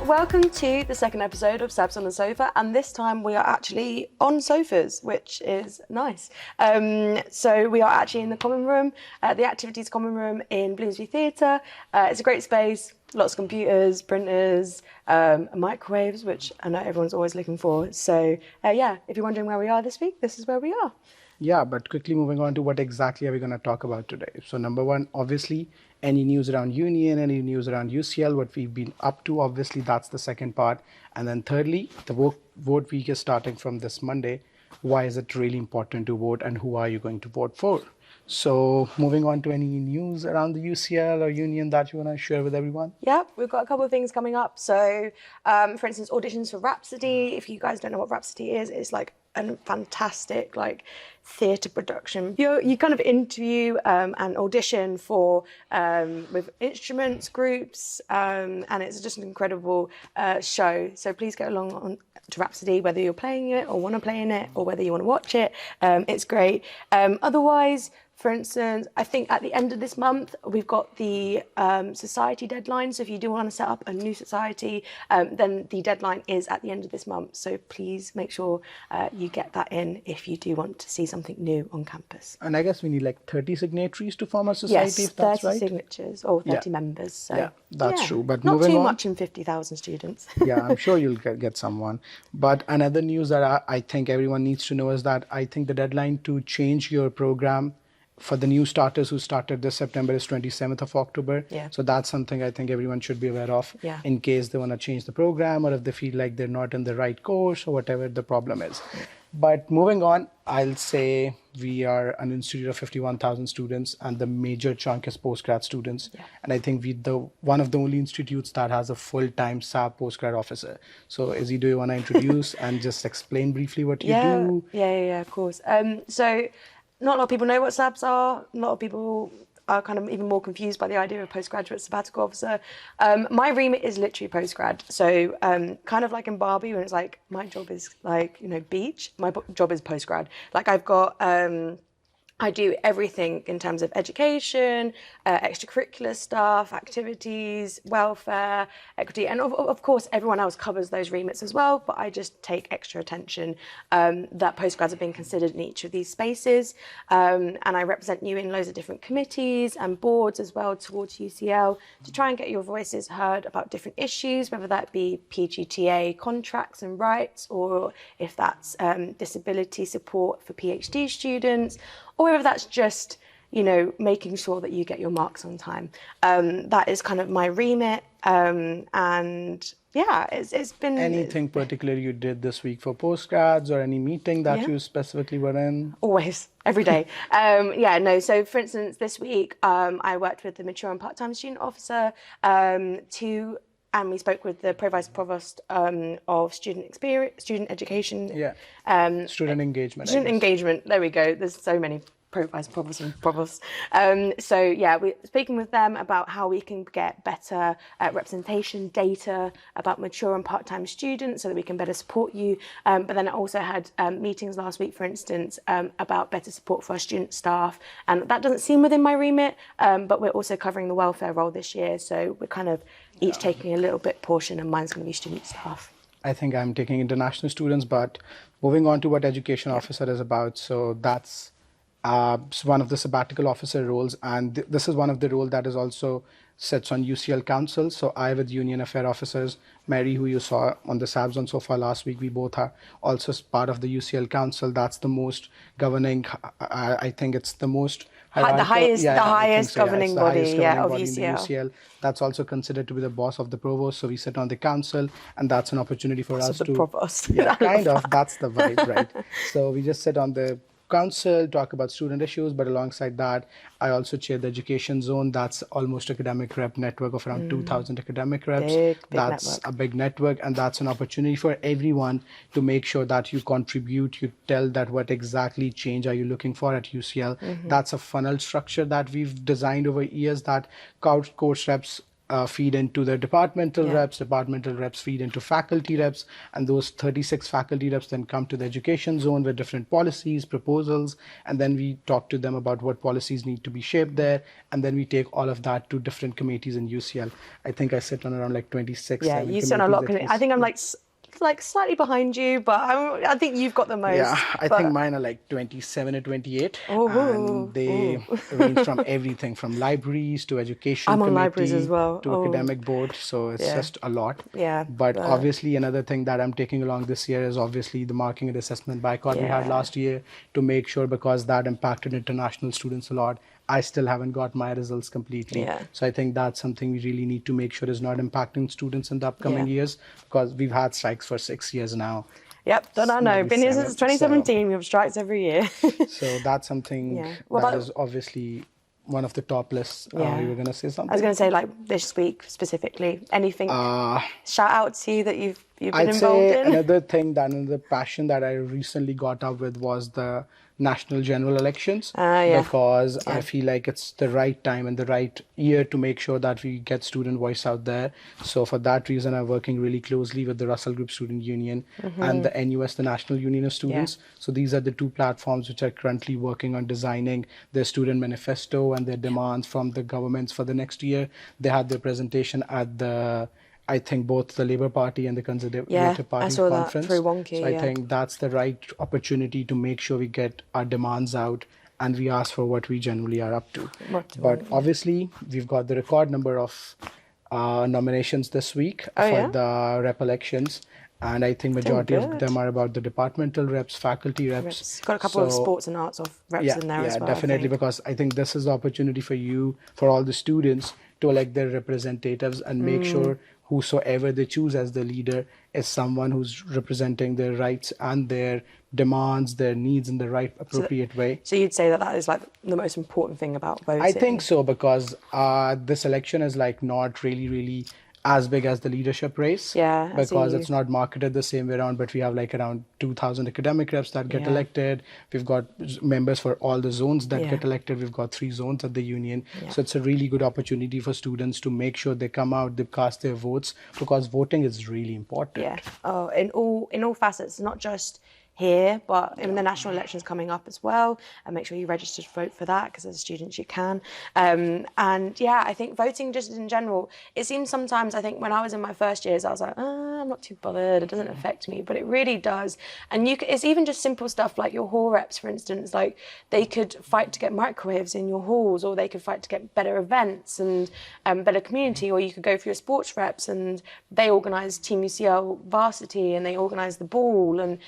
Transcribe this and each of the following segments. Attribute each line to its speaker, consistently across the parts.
Speaker 1: welcome to the second episode of Sabbs on the Sofa, and this time we are actually on sofas, which is nice. So we are actually in the common room, the activities common room in Bloomsbury Theatre. It's a great space, lots of computers, printers, microwaves, which I know everyone's always looking for. So yeah, if you're wondering where we are this week, this is where we are.
Speaker 2: Yeah, but quickly moving on to what exactly are we going to talk about today. So number one, obviously, any news around Union, any news around UCL, what we've been up to, obviously that's the second part. And then thirdly, the vote week is starting from this Monday. Why is it really important to vote and who are you going to vote for? So moving on to any news around the UCL or Union that you want to share with everyone?
Speaker 1: Yeah, we've got a couple of things coming up. So for instance, auditions for Rhapsody. If you guys don't know what Rhapsody is, it's like a fantastic like theatre production. You kind of interview and audition for with instruments, groups, and it's just an incredible show. So please get along to Rhapsody, whether you're playing it or want to play in it or whether you want to watch it. It's great. Otherwise, for instance, I think at the end of this month, we've got the society deadline. So if you do want to set up a new society, then the deadline is at the end of this month. So please make sure you get that in if you do want to see something new on campus.
Speaker 2: And I guess we need like 30 signatories to form a society,
Speaker 1: yes,
Speaker 2: if that's
Speaker 1: 30
Speaker 2: right?
Speaker 1: signatures or 30 members. So
Speaker 2: yeah, that's true. But
Speaker 1: not
Speaker 2: moving
Speaker 1: too
Speaker 2: on,
Speaker 1: much in 50,000 students.
Speaker 2: yeah, I'm sure you'll get someone. But another news that I think everyone needs to know is that I think the deadline to change your program for the new starters who started this September is 27th of October.
Speaker 1: Yeah.
Speaker 2: So that's something I think everyone should be aware of in case they want to change the program or if they feel like they're not in the right course or whatever the problem is. But moving on, I'll say we are an institute of 51,000 students and the major chunk is postgrad students. Yeah. And I think one of the only institutes that has a full-time SAB postgrad officer. So Izzy, do you want to introduce and just explain briefly what you do?
Speaker 1: Yeah, of course. So not a lot of people know what Sabbs are. A lot of people are kind of even more confused by the idea of postgraduate sabbatical officer. My remit is literally postgrad. So kind of like in Barbie when it's like, my job is like, beach, my job is postgrad. Like I've got, I do everything in terms of education, extracurricular stuff, activities, welfare, equity, and of course everyone else covers those remits as well, but I just take extra attention that postgrads are being considered in each of these spaces, and I represent you in loads of different committees and boards as well towards UCL to try and get your voices heard about different issues, whether that be PGTA contracts and rights, or if that's disability support for PhD students, or whether that's just, making sure that you get your marks on time. That is kind of my remit. And yeah, it's been...
Speaker 2: Anything particular you did this week for postgrads or any meeting that you specifically were in?
Speaker 1: Always, every day. So for instance, this week, I worked with the mature and part-time student officer and we spoke with the Vice Provost of student education.
Speaker 2: Student engagement.
Speaker 1: Student engagement, there we go. There's so many Vice Provosts and Provosts. We're speaking with them about how we can get better representation data about mature and part-time students so that we can better support you. But then I also had meetings last week, for instance, about better support for our student staff. And that doesn't seem within my remit, but we're also covering the welfare role this year. So we're kind of each taking a little bit portion, and mine's going to be student staff.
Speaker 2: I think I'm taking international students, but moving on to what education officer is about. So that's one of the sabbatical officer roles, and this is one of the role that is also sits on UCL Council. So I, with Union Affair Officers, Mary, who you saw on the Sabbs on Sofa last week, we both are also part of the UCL Council. That's the most governing, I think it's the most
Speaker 1: the highest governing body of
Speaker 2: UCL. That's also considered to be the boss of the provost. So we sit on the council, and that's an opportunity for us to...
Speaker 1: provost.
Speaker 2: Yeah, kind of. That's the vibe, right? So we just sit on the council, talk about student issues, but alongside that, I also chair the education zone. That's almost academic rep network of around 2,000 academic reps. That's network. A big network, and that's an opportunity for everyone to make sure that you contribute, you tell that what exactly change are you looking for at UCL. That's a funnel structure that we've designed over years that course reps feed into the departmental reps feed into faculty reps, and those 36 faculty reps then come to the education zone with different policies, proposals, and then we talk to them about what policies need to be shaped there, and then we take all of that to different committees in UCL. I think I sit on around like 26.
Speaker 1: Yeah, you sit on a lot. I think I'm like slightly behind you, but I think you've got the most.
Speaker 2: Yeah, I think mine are like 27 or 28, and they range from everything from libraries to education
Speaker 1: I'm on
Speaker 2: committee
Speaker 1: libraries as well.
Speaker 2: to academic board, so it's just a lot.
Speaker 1: Yeah.
Speaker 2: But obviously another thing that I'm taking along this year is obviously the marking and assessment boycott we had last year, to make sure, because that impacted international students a lot. I still haven't got my results completely.
Speaker 1: Yeah.
Speaker 2: So I think that's something we really need to make sure is not impacting students in the upcoming years, because we've had strikes for 6 years now.
Speaker 1: Yep, I know. Been here since 2017. We have strikes every year.
Speaker 2: So that's something that is obviously one of the top lists. You were going to say something?
Speaker 1: I was going to say, like, this week specifically, anything shout out to you that you've been involved in?
Speaker 2: Another passion that I recently got up with was the national general elections, because I feel like it's the right time and the right year to make sure that we get student voice out there. So for that reason, I'm working really closely with the Russell Group Student Union and the NUS, the National Union of Students. So these are the two platforms which are currently working on designing their student manifesto and their demands from the governments for the next year. They had their presentation at I think both the Labour Party and the Conservative Party
Speaker 1: I saw
Speaker 2: conference.
Speaker 1: That through Wonky,
Speaker 2: so I think that's the right opportunity to make sure we get our demands out and we ask for what we generally are up to. But obviously, we've got the record number of nominations this week for the rep elections. And I think majority of them are about the departmental reps, faculty reps.
Speaker 1: Got a couple of sports and arts of reps in there as well.
Speaker 2: Yeah, definitely, because I think this is the opportunity for all the students to elect their representatives and make sure whosoever they choose as the leader is someone who's representing their rights and their demands, their needs in the right appropriate way.
Speaker 1: So you'd say that is like the most important thing about voting?
Speaker 2: I think so, because this election is like not really as big as the leadership race, because it's not marketed the same way around, but we have like around 2,000 academic reps that get elected. We've got members for all the zones that get elected. We've got 3 zones at the union. So it's a really good opportunity for students to make sure they come out, they cast their votes, because voting is really important.
Speaker 1: Yeah, in all facets, not just here, but in the national elections coming up as well, and make sure you register to vote for that, because as students you can. And yeah, I think voting just in general, it seems sometimes, I think when I was in my first years, I was like, I'm not too bothered, it doesn't affect me, but it really does. And it's even just simple stuff like your hall reps, for instance, like they could fight to get microwaves in your halls, or they could fight to get better events and better community, or you could go for your sports reps and they organise Team UCL varsity and they organise the ball, and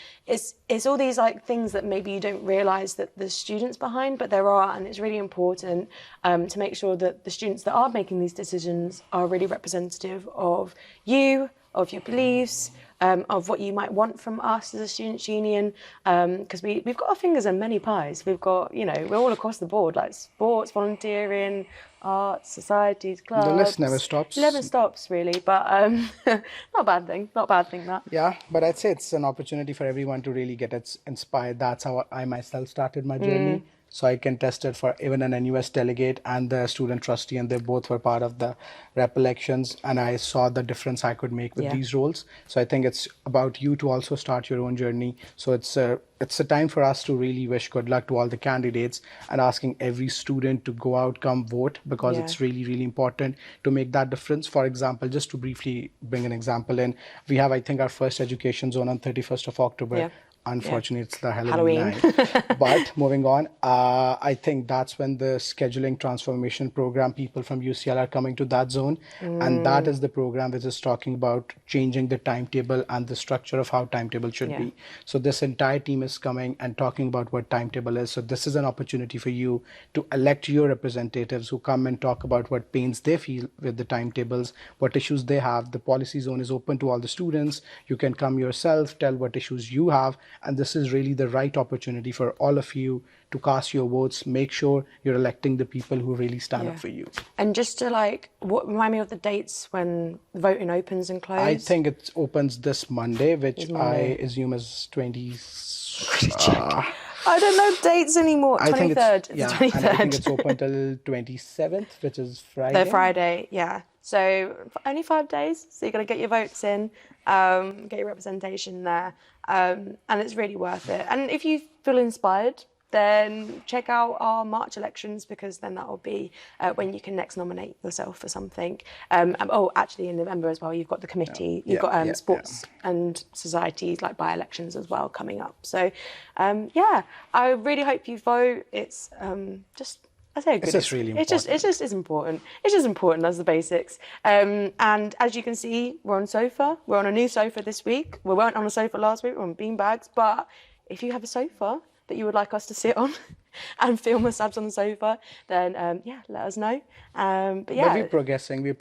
Speaker 1: it's all these like things that maybe you don't realise that the students behind, but there are, and it's really important to make sure that the students that are making these decisions are really representative of you, of your beliefs, of what you might want from us as a students' union, because we've got our fingers in many pies. We've got, we're all across the board, like sports, volunteering, arts, societies, clubs.
Speaker 2: The list never stops.
Speaker 1: It never stops, really, but not a bad thing. Not a bad thing, that.
Speaker 2: Yeah, but I'd say it's an opportunity for everyone to really get inspired. That's how I myself started my journey. So I can test it for even an NUS delegate and the student trustee, and they both were part of the rep elections, and I saw the difference I could make with these roles. So I think it's about you to also start your own journey. So it's a time for us to really wish good luck to all the candidates and asking every student to go out, come vote, because it's really important to make that difference. For example, just to briefly bring an example in, we have, I think, our first education zone on 31st of October. Unfortunately, it's the Halloween night. But moving on, I think that's when the scheduling transformation program people from UCL are coming to that zone. And that is the program which is talking about changing the timetable and the structure of how timetable should be. So this entire team is coming and talking about what timetable is. So this is an opportunity for you to elect your representatives who come and talk about what pains they feel with the timetables, what issues they have. The policy zone is open to all the students. You can come yourself, tell what issues you have. And this is really the right opportunity for all of you to cast your votes, make sure you're electing the people who really stand up for you.
Speaker 1: And just to remind me of the dates when voting opens and closes?
Speaker 2: I think it opens this Monday, which I assume is 20...
Speaker 1: I don't know dates anymore. 23rd.
Speaker 2: And I think it's open till 27th, which is Friday.
Speaker 1: The Friday, yeah. So for only 5 days. So you're going to get your votes in, get your representation there. And it's really worth it. And if you feel inspired, then check out our March elections, because then that will be when you can next nominate yourself for something. Actually in November as well, you've got the committee, you've got sports and societies like by-elections as well coming up. So I really hope you vote. It's just, I say,
Speaker 2: it's just really important.
Speaker 1: It's just important. It's just important as the basics. And as you can see, we're on sofa. We're on a new sofa this week. We weren't on a sofa last week. We're on beanbags. But if you have a sofa that you would like us to sit on and film the Sabbs on the sofa, then let us know. But
Speaker 2: we're progressing. We've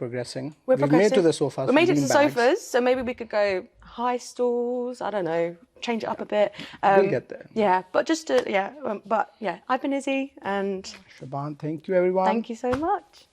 Speaker 2: made to the sofas.
Speaker 1: We made it to the sofas, so maybe we could go high stools. I don't know, change it up a bit.
Speaker 2: We'll get there.
Speaker 1: Yeah, but just to, I've been Issy and
Speaker 2: Shaban. Thank you, everyone.
Speaker 1: Thank you so much.